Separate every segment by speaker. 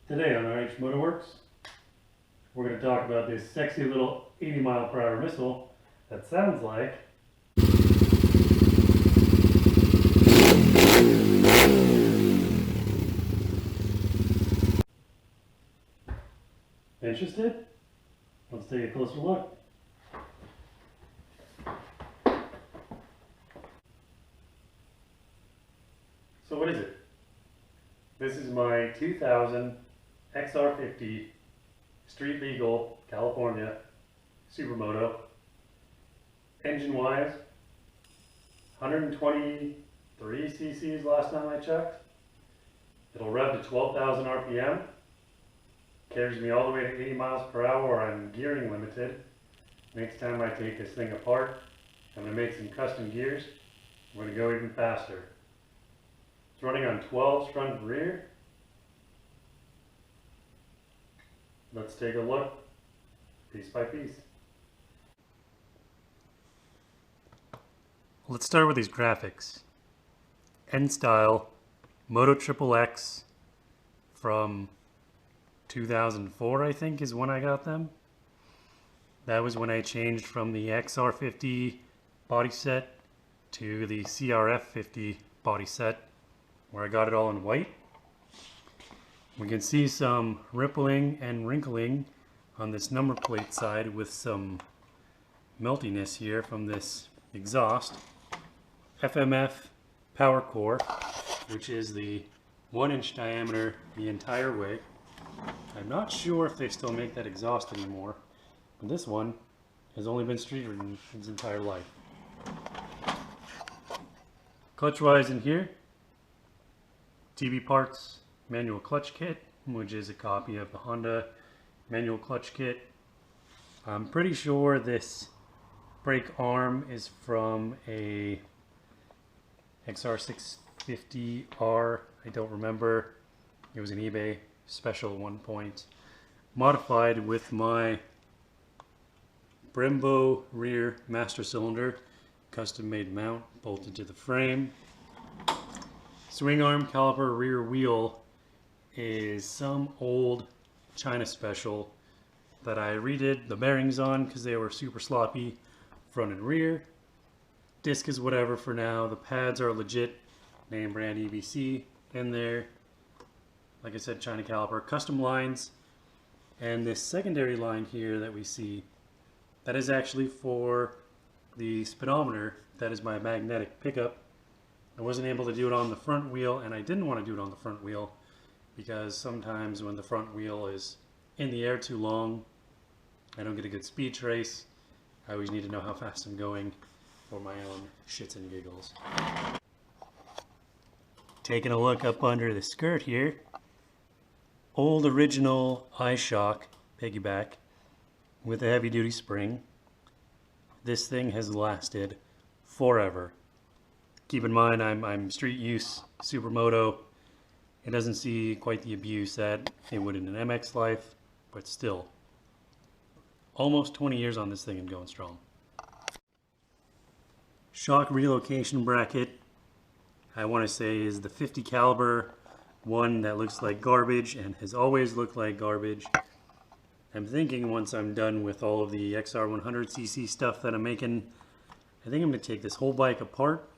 Speaker 1: Today on RH Motorworks, we're going to talk about this sexy little 80-mile-per-hour missile that sounds like... Interested? Let's take a closer look. So what is it? This is my 2000 XR50 street legal California Supermoto. Engine wise, 123 cc's last time I checked. It'll rev to 12,000 RPM. Carries me all the way to 80 miles per hour. I'm gearing limited. Next time I take this thing apart, I'm going to make some custom gears. I'm going to go even faster. It's running on 12s front and rear. Let's take a look, piece by piece. Let's start with these graphics. N style, Moto XXX from 2004, I think, is when I got them. That was when I changed from the XR50 body set to the CRF50 body set, where I got it all in white. We can see some rippling and wrinkling on this number plate side with some meltiness here from this exhaust. FMF power core, which is the 1-inch diameter the entire way. I'm not sure if they still make that exhaust anymore, but this one has only been street ridden its entire life. Clutch wise in here, TB Parts manual clutch kit, which is a copy of the Honda manual clutch kit. I'm pretty sure this brake arm is from a XR650R. I don't remember. It was an eBay special at one point. Modified with my Brembo rear master cylinder, custom made mount bolted to the frame. Swing arm caliper rear wheel is some old China special that I redid the bearings on because they were super sloppy front and rear. Disc is whatever for now. The pads are legit name brand EBC in there. Like I said, China caliper, custom lines. And this secondary line here that we see, that is actually for the speedometer. That is my magnetic pickup. I wasn't able to do it on the front wheel, and I didn't want to do it on the front wheel because sometimes when the front wheel is in the air too long, I don't get a good speed trace. I always need to know how fast I'm going for my own shits and giggles. Taking a look up under the skirt here, old original iShock piggyback with a heavy duty spring. This thing has lasted forever. Keep in mind I'm street use Supermoto. It doesn't see quite the abuse that it would in an MX life, but still. Almost 20 years on this thing and going strong. Shock relocation bracket, I want to say is the 50 caliber one that looks like garbage and has always looked like garbage. I'm thinking once I'm done with all of the XR100cc stuff that I'm making, I think I'm going to take this whole bike apart,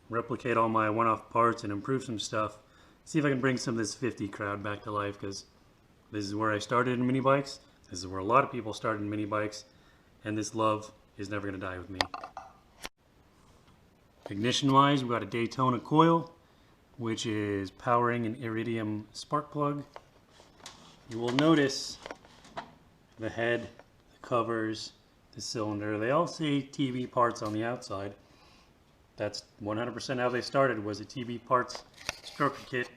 Speaker 1: replicate all my one-off parts and improve some stuff. See if I can bring some of this 50 crowd back to life, because this is where I started in mini bikes. This is where a lot of people started in mini bikes, and this love is never going to die with me. Ignition wise, we've got a Daytona coil, which is powering an iridium spark plug. You will notice the head, the covers, the cylinder, they all say TB Parts on the outside. That's 100% how they started, was a TB Parts stroker kit.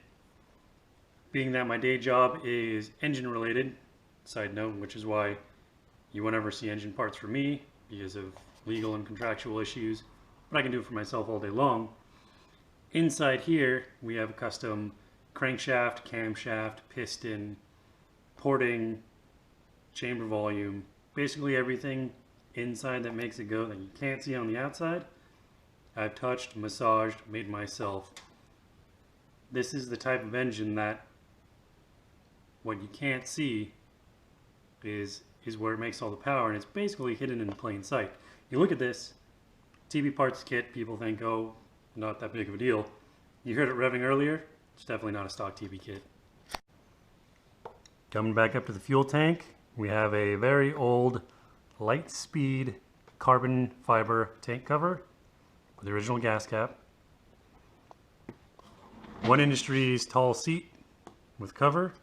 Speaker 1: Being that my day job is engine related, side note, which is why you won't ever see engine parts for me because of legal and contractual issues, but I can do it for myself all day long. Inside here we have a custom crankshaft, camshaft, piston, porting, chamber volume, basically everything inside that makes it go that you can't see on the outside. I've touched, massaged, made myself. This is the type of engine that what you can't see is where it makes all the power, and it's basically hidden in plain sight. You look at this TB parts kit, people think, oh, not that big of a deal. You heard it revving earlier, it's definitely not a stock TB kit. Coming back up to the fuel tank, we have a very old Lightspeed carbon fiber tank cover with the original gas cap. One Industries tall seat with cover.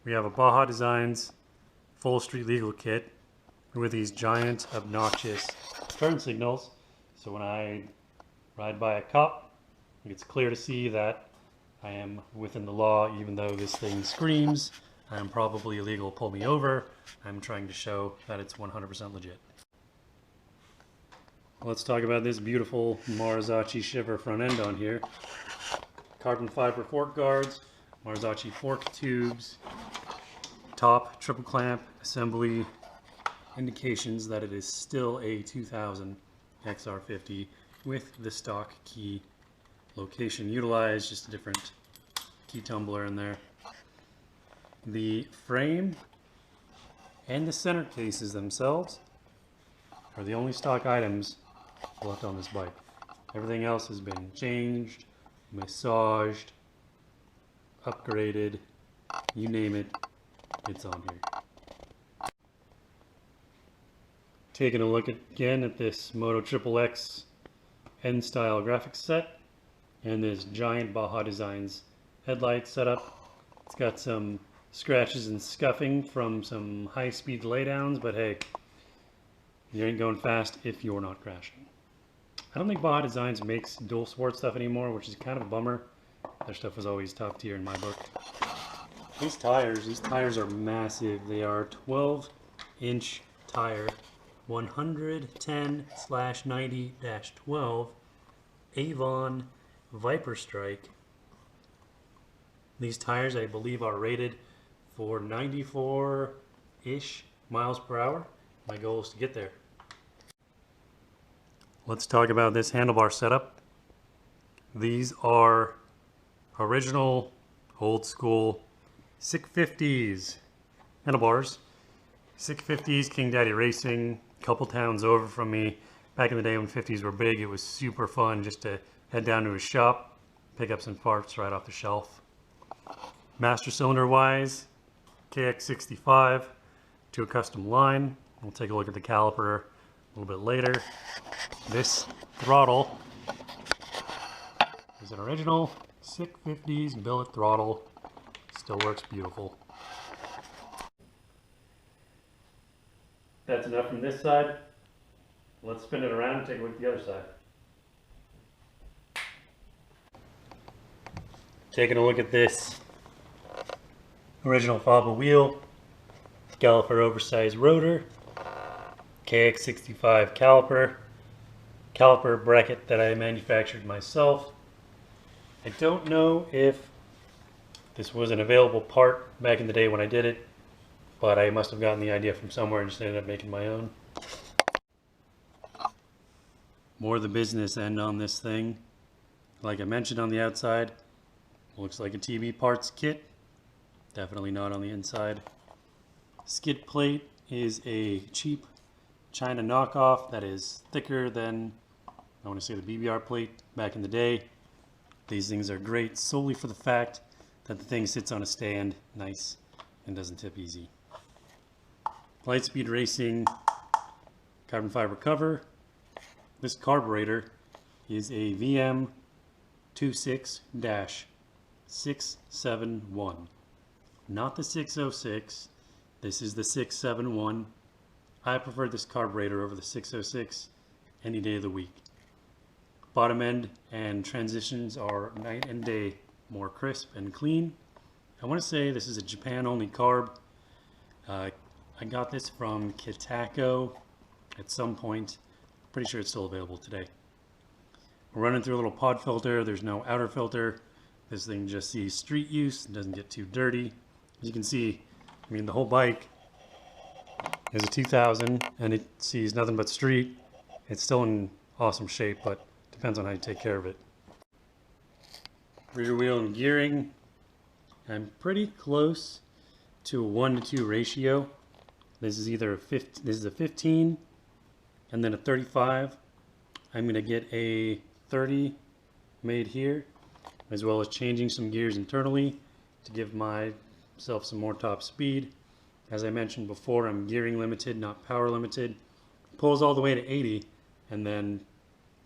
Speaker 1: We have a Baja Designs full street legal kit with these giant obnoxious turn signals. So when I ride by a cop, it's clear to see that I am within the law, even though this thing screams I am probably illegal, pull me over. I'm trying to show that it's 100% legit. Let's talk about this beautiful Marzocchi shiver front end on here. Carbon fiber fork guards, Marzocchi fork tubes, top triple clamp assembly, indications that it is still a 2000 XR50 with the stock key location utilized, just a different key tumbler in there. The frame and the center cases themselves are the only stock items left on this bike. Everything else has been changed, massaged, upgraded, you name it, it's on here. Taking a look again at this Moto XXX end style graphics set and this giant Baja Designs headlight setup. It's got some scratches and scuffing from some high-speed laydowns, but hey, you ain't going fast if you're not crashing. I don't think Baja Designs makes dual sport stuff anymore, which is kind of a bummer. Their stuff was always top tier in my book. These tires are massive. They are 12-inch tire, 110/90-12 Avon Viper Strike. These tires, I believe, are rated for 94-ish miles per hour. My goal is to get there. Let's talk about this handlebar setup. These are original, old school 650s handlebars. 650s, King Daddy Racing, a couple towns over from me. Back in the day when 50s were big, it was super fun just to head down to a shop, pick up some parts right off the shelf. Master cylinder wise, KX65 to a custom line. We'll take a look at the caliper a little bit later. This throttle is an original 650s billet throttle. Still works beautiful. That's enough from this side. Let's spin it around and take a look at the other side. Taking a look at this original Faba wheel, Galliper oversized rotor, KX65 caliper bracket that I manufactured myself. I don't know if this was an available part back in the day when I did it, but I must have gotten the idea from somewhere and just ended up making my own. More of the business end on this thing. Like I mentioned on the outside, looks like a TB parts kit. Definitely not on the inside. Skid plate is a cheap China knockoff that is thicker than, I want to say, the BBR plate back in the day. These things are great solely for the fact that the thing sits on a stand nice and doesn't tip easy. Lightspeed Racing carbon fiber cover. This carburetor is a VM26-671. Not the 606. This is the 671. I prefer this carburetor over the 606 any day of the week. Bottom end and transitions are night and day more crisp and clean. I want to say this is a Japan only carb. I got this from Kitako at some point. Pretty sure it's still available today. We're running through a little pod filter. There's no outer filter. This thing just sees street use. It doesn't get too dirty. As you can see, I mean, the whole bike is a 2000 and it sees nothing but street. It's still in awesome shape, but depends on how you take care of it. Rear wheel and gearing. I'm pretty close to a 1-to-2 ratio. This is either a 15 and then a 35. I'm going to get a 30 made here, as well as changing some gears internally to give myself some more top speed. As I mentioned before, I'm gearing limited, not power limited. Pulls all the way to 80, and then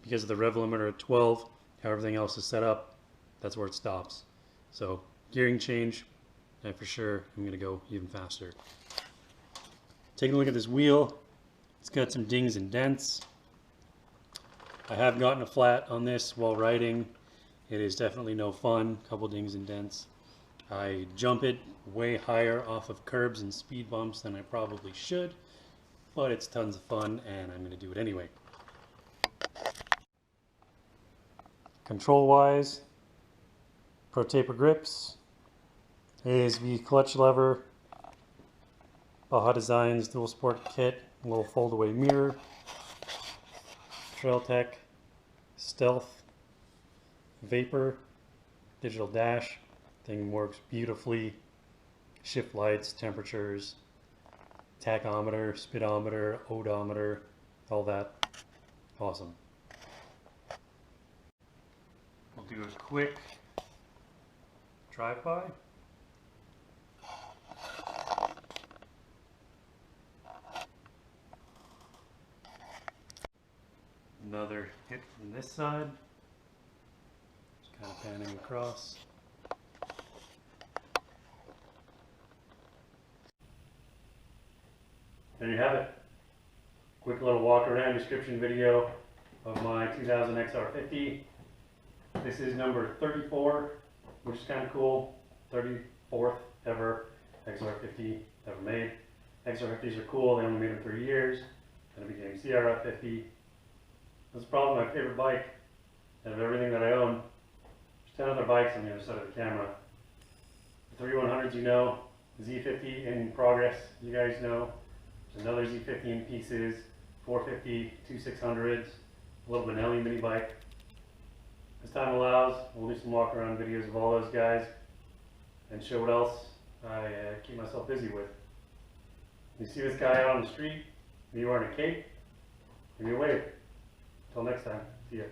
Speaker 1: because of the rev limiter at 12, how everything else is set up, that's where it stops. So gearing change, and for sure I'm going to go even faster. Taking a look at this wheel, it's got some dings and dents. I have gotten a flat on this while riding. It is definitely no fun. Couple dings and dents. I jump it way higher off of curbs and speed bumps than I probably should, but it's tons of fun and I'm going to do it anyway. Control wise, Pro Taper grips, ASV clutch lever, Baja Designs dual sport kit, a little fold away mirror, Trail Tech, Stealth, Vapor, digital dash, thing works beautifully, shift lights, temperatures, tachometer, speedometer, odometer, all that, awesome. We'll do a quick drive-by. Another hit from this side. Just kind of panning across. There you have it. Quick little walk around description video of my 2000 XR50. This is number 34, which is kind of cool. 34th ever XR50 ever made. XR50s are cool. They only made them 3 years. Then it became CRF50. This is probably my favorite bike out of everything that I own. There's 10 other bikes on the other side of the camera. The 3100s, you know. Z50 in progress, you guys know. There's another Z50 in pieces. 450, 2600s, a little Benelli mini bike. As time allows, we'll do some walk around videos of all those guys and show what else I keep myself busy with. You see this guy out on the street, me wearing a cape, give me a wave. Until next time, see ya.